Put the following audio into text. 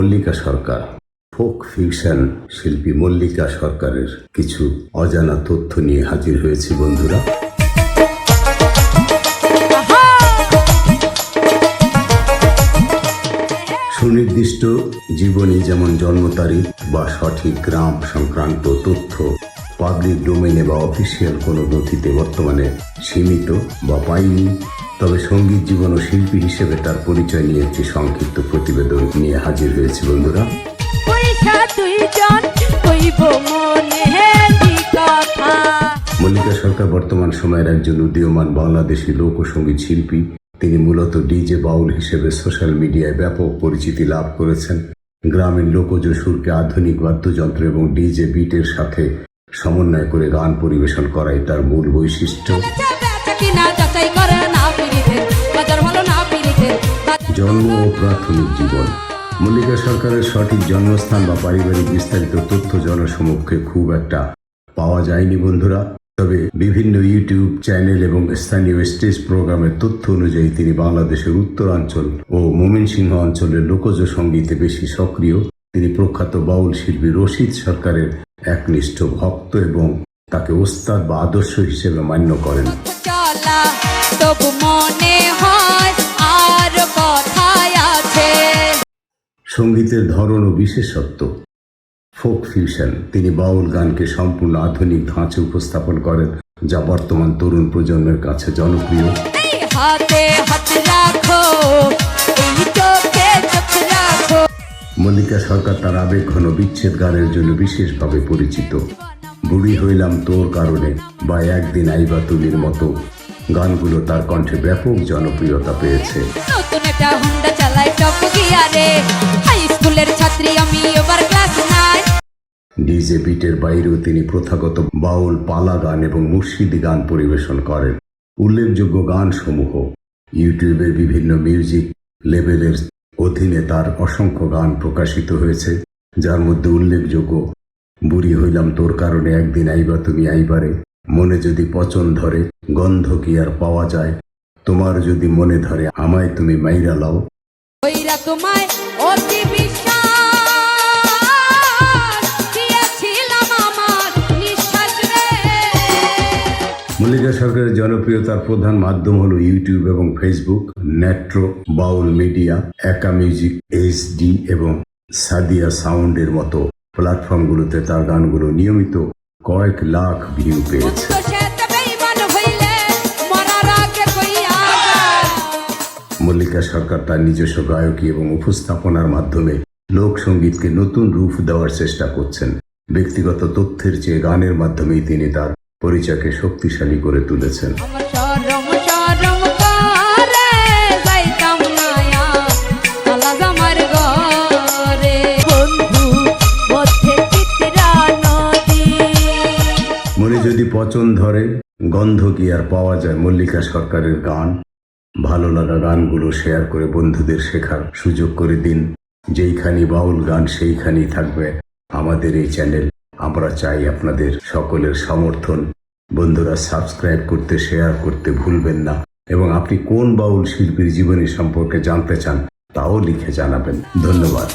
মল্লিকা সরকার। Folk fusion শিল্পী মল্লিকা সরকারের কিছু অজানা তথ্য নিয়ে হাজির হয়েছি বন্ধুরা। সুনির্দিষ্ট জীবনী যেমন জন্ম তারিখ বা সঠিক গ্রাম সংক্রান্ত তথ্য পাবলিক ডোমেনে বা অফিসিয়াল কোনো নথিতে বর্তমানে সীমিত বা পাইনি। তবে সঙ্গীত জীবন ও শিল্পী হিসেবে তার পরিচয় নিয়ে একটি সংক্ষিপ্ত প্রতিবেদন নিয়ে হাজির হয়েছি বন্ধুরা। মল্লিকা সরকার বর্তমান সময়ের একজন উদীয়মান বাংলাদেশি লোকসঙ্গীত শিল্পী। তিনি মূলত ডিজে বাউল হিসেবে সোশ্যাল মিডিয়ায় ব্যাপক পরিচিতি লাভ করেছেন। গ্রামীণ লোকজ সুরকে আধুনিক বাদ্যযন্ত্র এবং ডিজে বিটের সাথে সমন্বয় করে গান পরিবেশন করাই তার মূল বৈশিষ্ট্য। জন্ম ও প্রাথমিক জীবন। মল্লিকা সরকারের সঠিক জন্মস্থান বা পারিবারিক বিস্তারিত তথ্য জনসমক্ষে খুব একটা পাওয়া যায়নি বন্ধুরা। তবে বিভিন্ন ইউটিউব চ্যানেল এবং স্থানীয় স্টেজ প্রোগ্রামের তথ্য অনুযায়ী তিনি বাংলাদেশের উত্তরাঞ্চল ও ময়মনসিংহ অঞ্চলের লোকজ সঙ্গীতে বেশি সক্রিয়। তিনি প্রখ্যাত বাউল শিল্পী রশিদ সরকারের একনিষ্ঠ ভক্ত এবং তাকে ওস্তাদ বা আদর্শ হিসেবে মান্য করেন। সঙ্গীতের ধরন ও বিশেষত্ব। Folk fusion. তিনি বাউল গানকে সম্পূর্ণ আধুনিক ধাঁচে উপস্থাপন করেন, যা বর্তমান তরুণ প্রজন্মের কাছে জনপ্রিয়। মল্লিকা সরকার তার আবেগঘন বিচ্ছেদ গানের জন্য বিশেষভাবে পরিচিত। বুড়ি হইলাম তোর কারণে বা একদিন আইবা তুলির মতো গানগুলো তার কণ্ঠে ব্যাপক জনপ্রিয়তা পেয়েছে। ডিজে বিটের বাইরেও তিনি প্রথাগত বাউল, পালা গান এবং মুর্শিদি গান পরিবেশন করেন। উল্লেখযোগ্য গানসমূহ ইউটিউবের বিভিন্ন মিউজিক লেবেলের অধীনে তার অসংখ্য গান প্রকাশিত হয়েছে, যার মধ্যে উল্লেখযোগ্য বুড়ি হইলাম তোর কারণে, একদিন আইবা তুমি আইবারে, মনে যদি পচন ধরে, গন্ধ কি আর পাওয়া যায়, তোমার যদি মনে ধরে আমায় তুমি মাইরা লাও। মল্লিকা সরকারের জনপ্রিয়তার প্রধান মাধ্যম হলো ইউটিউব এবং ফেসবুক। নেট্রো, বাউল মিডিয়া, একা মিউজিক এইচডি এবং সাদিয়া সাউন্ডের মতো প্ল্যাটফর্মগুলোতে তার গানগুলো নিয়মিত কয়েক লাখ ভিউ পেয়েছে। মল্লিকা সরকার তার নিজস্ব গায়কী এবং উপস্থাপনার মাধ্যমে লোকসঙ্গীতকে নতুন রূপ দেওয়ার চেষ্টা করছেন। ব্যক্তিগত তথ্যের চেয়ে গানের মাধ্যমেই তিনি তার পরিচয়কে শক্তিশালী করে তুলেছেন। মনে যদি পচন ধরে, গন্ধ কি আর পাওয়া যায়। মল্লিকা সরকারের গান, ভালো লাগা গানগুলো শেয়ার করে বন্ধুদের শেখার সুযোগ করে দিন। যেইখানি বাউল গান সেইখানেই থাকবে আমাদের এই চ্যানেল। আমরা চাই আপনাদের সকলের সমর্থন। বন্ধুরা, সাবস্ক্রাইব করতে, শেয়ার করতে ভুলবেন না এবং আপনি কোন বাউল শিল্পীর জীবনী সম্পর্কে জানতে চান তাও লিখে জানাবেন। ধন্যবাদ।